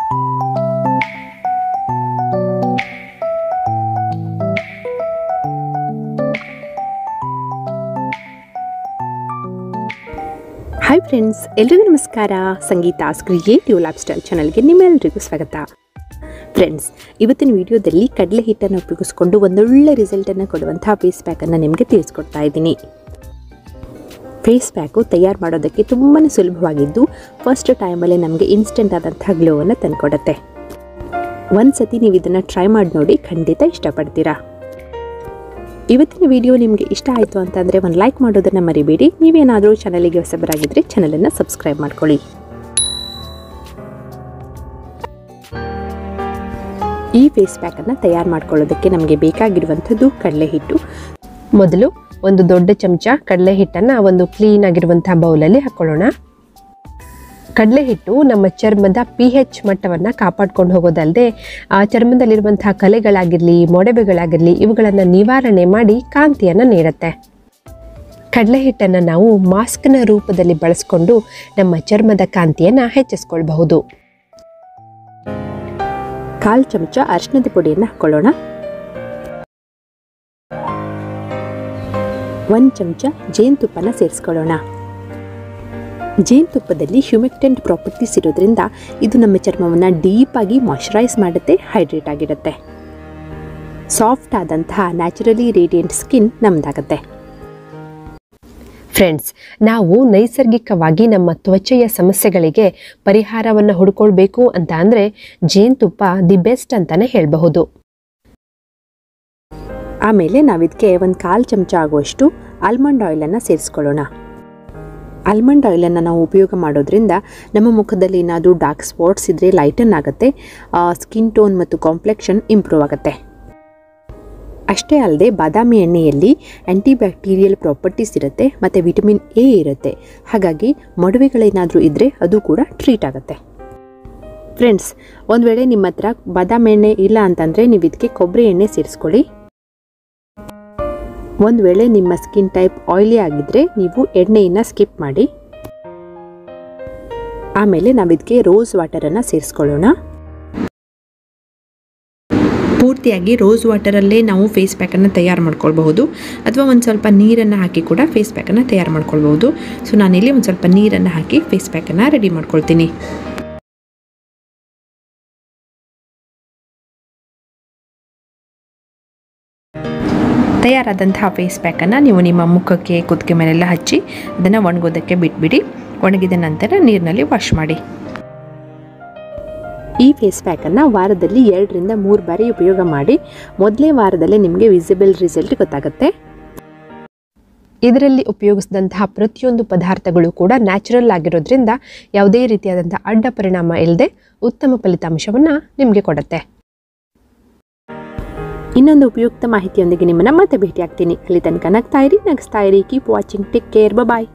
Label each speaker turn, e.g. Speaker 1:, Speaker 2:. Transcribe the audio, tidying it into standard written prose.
Speaker 1: Hi friends, ಎಲ್ರಿಗೂ ನಮಸ್ಕಾರ. ಸಂಗೀತಾಸ್ creative life style ಚಾನಲ್ಗೆ ನಿಮ್ಮೆಲ್ಲರಿಗೂ ಸ್ವಾಗತ. ಫ್ರೆಂಡ್ಸ್, ಇವತ್ತಿನ ವಿಡಿಯೋದಲ್ಲಿ ಕಡಲೆ ಹಿಟ್ಟನ್ನು ಉಪಯೋಗಿಸ್ಕೊಂಡು ಒಂದೊಳ್ಳೆ ರಿಸಲ್ಟನ್ನು ಕೊಡುವಂಥ ಫೇಸ್ ಪ್ಯಾಕನ್ನು ನಿಮಗೆ ತಿಳಿಸ್ಕೊಡ್ತಾ ಇದ್ದೀನಿ. ಫೇಸ್ ಪ್ಯಾಕು ತಯಾರು ಮಾಡೋದಕ್ಕೆ ತುಂಬಾ ಸುಲಭವಾಗಿದ್ದು ಫಸ್ಟ್ ಟೈಮಲ್ಲೇ ನಮಗೆ ಇನ್ಸ್ಟೆಂಟ್ ಆದಂಥ ಗ್ಲೋವನ್ನು ತಂದುಕೊಡುತ್ತೆ. ಒಂದು ಸತಿ ನೀವು ಇದನ್ನು ಟ್ರೈ ಮಾಡಿ ನೋಡಿ, ಖಂಡಿತ ಇಷ್ಟಪಡ್ತೀರಾ. ಇವತ್ತಿನ ವಿಡಿಯೋ ನಿಮಗೆ ಇಷ್ಟ ಆಯಿತು ಅಂತಂದರೆ ಒಂದು ಲೈಕ್ ಮಾಡೋದನ್ನು ಮರಿಬೇಡಿ. ನೀವೇನಾದರೂ ಚಾನಲಿಗೆ ಹೊಸಬರಾಗಿದ್ದರೆ ಚಾನಲನ್ನು ಸಬ್ಸ್ಕ್ರೈಬ್ ಮಾಡ್ಕೊಳ್ಳಿ. ಈ ಫೇಸ್ ಪ್ಯಾಕನ್ನು ತಯಾರು ಮಾಡ್ಕೊಳ್ಳೋದಕ್ಕೆ ನಮಗೆ ಬೇಕಾಗಿರುವಂಥದ್ದು ಕಡಲೆ ಹಿಟ್ಟು.
Speaker 2: ಮೊದಲು ಒಂದು ದೊಡ್ಡ ಚಮಚ ಕಡಲೆ ಹಿಟ್ಟನ್ನು ಒಂದು ಕ್ಲೀನ್ ಆಗಿರುವಂಥ ಬೌಲಲ್ಲಿ ಹಾಕ್ಕೊಳ್ಳೋಣ. ಕಡಲೆ ಹಿಟ್ಟು ನಮ್ಮ ಚರ್ಮದ pH ಮಟ್ಟವನ್ನು ಕಾಪಾಡ್ಕೊಂಡು ಹೋಗೋದಲ್ಲದೆ ಆ ಚರ್ಮದಲ್ಲಿರುವಂಥ ಕಲೆಗಳಾಗಿರಲಿ, ಮೊಡವೆಗಳಾಗಿರಲಿ ಇವುಗಳನ್ನು ನಿವಾರಣೆ ಮಾಡಿ ಕಾಂತಿಯನ್ನು ನೀಡುತ್ತೆ. ಕಡಲೆ ಹಿಟ್ಟನ್ನು ನಾವು ಮಾಸ್ಕ್ನ ರೂಪದಲ್ಲಿ ಬಳಸ್ಕೊಂಡು ನಮ್ಮ ಚರ್ಮದ ಕಾಂತಿಯನ್ನು ಹೆಚ್ಚಿಸ್ಕೊಳ್ಬಹುದು.
Speaker 1: 1/4 ಚಮಚ ಅರಿಶಿಣದ ಪುಡಿಯನ್ನು ಹಾಕ್ಕೊಳ್ಳೋಣ. 1 ಚಮಚ ಜೇನುತುಪ್ಪನ ಸೇರಿಸ್ಕೊಳ್ಳೋಣ. ಜೇನುತುಪ್ಪದಲ್ಲಿ ಹ್ಯೂಮಿಕ್ಟೆಂಟ್ ಪ್ರಾಪರ್ಟೀಸ್ ಇರೋದ್ರಿಂದ ಇದು ನಮ್ಮ ಚರ್ಮವನ್ನು ಡೀಪಾಗಿ ಮಾಯ್ಶ್ಚರೈಸ್ ಮಾಡುತ್ತೆ, ಹೈಡ್ರೇಟ್ ಆಗಿಡುತ್ತೆ. ಸಾಫ್ಟ್ ಆದಂತಹ ನ್ಯಾಚುರಲಿ ರೇಡಿಯಂಟ್ ಸ್ಕಿನ್ ನಮ್ಮದಾಗುತ್ತೆ.
Speaker 2: ಫ್ರೆಂಡ್ಸ್, ನಾವು ನೈಸರ್ಗಿಕವಾಗಿ ನಮ್ಮ ತ್ವಚೆಯ ಸಮಸ್ಯೆಗಳಿಗೆ ಪರಿಹಾರವನ್ನು ಹುಡ್ಕೊಳ್ಬೇಕು ಅಂತ ಅಂದರೆ ಜೇನುತುಪ್ಪ ದಿ ಬೆಸ್ಟ್ ಅಂತಲೇ ಹೇಳಬಹುದು.
Speaker 1: ಆಮೇಲೆ ನಾವಿದಕ್ಕೆ 1/4 ಚಮಚ ಆಗುವಷ್ಟು ಆಲ್ಮಂಡ್ ಆಯಿಲನ್ನು ಸೇರಿಸ್ಕೊಳ್ಳೋಣ. ಆಲ್ಮಂಡ್ ಆಯಿಲನ್ನು ನಾವು ಉಪಯೋಗ ಮಾಡೋದ್ರಿಂದ ನಮ್ಮ ಮುಖದಲ್ಲಿ ಏನಾದರೂ ಡಾರ್ಕ್ ಸ್ಪಾಟ್ಸ್ ಇದ್ದರೆ ಲೈಟನ್ ಆಗುತ್ತೆ, ಸ್ಕಿನ್ ಟೋನ್ ಮತ್ತು ಕಾಂಪ್ಲೆಕ್ಷನ್ ಇಂಪ್ರೂವ್ ಆಗುತ್ತೆ. ಅಷ್ಟೇ ಅಲ್ಲದೆ ಬಾದಾಮಿ ಎಣ್ಣೆಯಲ್ಲಿ ಆ್ಯಂಟಿಬ್ಯಾಕ್ಟೀರಿಯಲ್ ಪ್ರಾಪರ್ಟೀಸ್ ಇರುತ್ತೆ ಮತ್ತು ವಿಟಮಿನ್ ಎ ಇರುತ್ತೆ. ಹಾಗಾಗಿ ಮೊಡವೆಗಳೇನಾದರೂ ಇದ್ದರೆ ಅದು ಕೂಡ ಟ್ರೀಟ್ ಆಗುತ್ತೆ. ಫ್ರೆಂಡ್ಸ್, ಒಂದು ವೇಳೆ ನಿಮ್ಮ ಹತ್ರ ಬಾದಾಮಿ ಎಣ್ಣೆ ಇಲ್ಲ ಅಂತಂದರೆ ನೀವು ಇದಕ್ಕೆ ಕೊಬ್ಬರಿ ಎಣ್ಣೆ ಸೇರಿಸ್ಕೊಳ್ಳಿ. ಒಂದು ವೇಳೆ ನಿಮ್ಮ ಸ್ಕಿನ್ ಟೈಪ್ ಆಯಿಲಿ ಆಗಿದ್ದರೆ ನೀವು ಎಣ್ಣೆಯನ್ನು ಸ್ಕಿಪ್ ಮಾಡಿ. ಆಮೇಲೆ ನಾವಿದಕ್ಕೆ ರೋಸ್ ವಾಟರನ್ನು ಸೇರಿಸ್ಕೊಳ್ಳೋಣ. ಪೂರ್ತಿಯಾಗಿ ರೋಸ್ ವಾಟರಲ್ಲೇ ನಾವು ಫೇಸ್ ಪ್ಯಾಕನ್ನು ತಯಾರು ಮಾಡ್ಕೊಳ್ಬಹುದು, ಅಥವಾ ಒಂದು ಸ್ವಲ್ಪ ನೀರನ್ನು ಹಾಕಿ ಕೂಡ ಫೇಸ್ ಪ್ಯಾಕನ್ನು ತಯಾರು ಮಾಡ್ಕೊಳ್ಬಹುದು. ಸೊ ನಾನಿಲ್ಲಿ ಒಂದು ಸ್ವಲ್ಪ ನೀರನ್ನು ಹಾಕಿ ಫೇಸ್ ಪ್ಯಾಕನ್ನು ರೆಡಿ ಮಾಡ್ಕೊಳ್ತೀನಿ. ತಯಾರಾದಂತಹ ಫೇಸ್ ಪ್ಯಾಕನ್ನು ನೀವು ನಿಮ್ಮ ಮುಖಕ್ಕೆ, ಕುತ್ತಿಗೆ ಮೇಲೆಲ್ಲ ಹಚ್ಚಿ ಅದನ್ನು ಒಣಗೋದಕ್ಕೆ ಬಿಟ್ಬಿಡಿ. ಒಣಗಿದ ನಂತರ ನೀರಿನಲ್ಲಿ ವಾಶ್ ಮಾಡಿ. ಈ ಫೇಸ್ ಪ್ಯಾಕನ್ನು ವಾರದಲ್ಲಿ 2ರಿಂದ 3 ಬಾರಿ ಉಪಯೋಗ ಮಾಡಿ. ಮೊದಲೇ ವಾರದಲ್ಲೇ ನಿಮಗೆ ವಿಸಿಬಲ್ ರಿಸಲ್ಟ್ ಗೊತ್ತಾಗುತ್ತೆ.
Speaker 2: ಇದರಲ್ಲಿ ಉಪಯೋಗಿಸಿದಂತಹ ಪ್ರತಿಯೊಂದು ಪದಾರ್ಥಗಳು ಕೂಡ ನ್ಯಾಚುರಲ್ ಆಗಿರೋದ್ರಿಂದ ಯಾವುದೇ ರೀತಿಯಾದಂಥ ಅಡ್ಡ ಪರಿಣಾಮ ಇಲ್ಲದೆ ಉತ್ತಮ ಫಲಿತಾಂಶವನ್ನು ನಿಮಗೆ ಕೊಡುತ್ತೆ.
Speaker 1: ಇನ್ನೊಂದು ಉಪಯುಕ್ತ ಮಾಹಿತಿಯೊಂದಿಗೆ ನಿಮ್ಮನ್ನು ಮತ್ತೆ ಭೇಟಿ ಆಗ್ತೀನಿ. ಅಲ್ಲಿ ತನಕ ನಗ್ತಾ ಇರಿ, ನಗಿಸ್ತಾ ಇರಿ. Keep watching. Take care. ಬಾಯ್.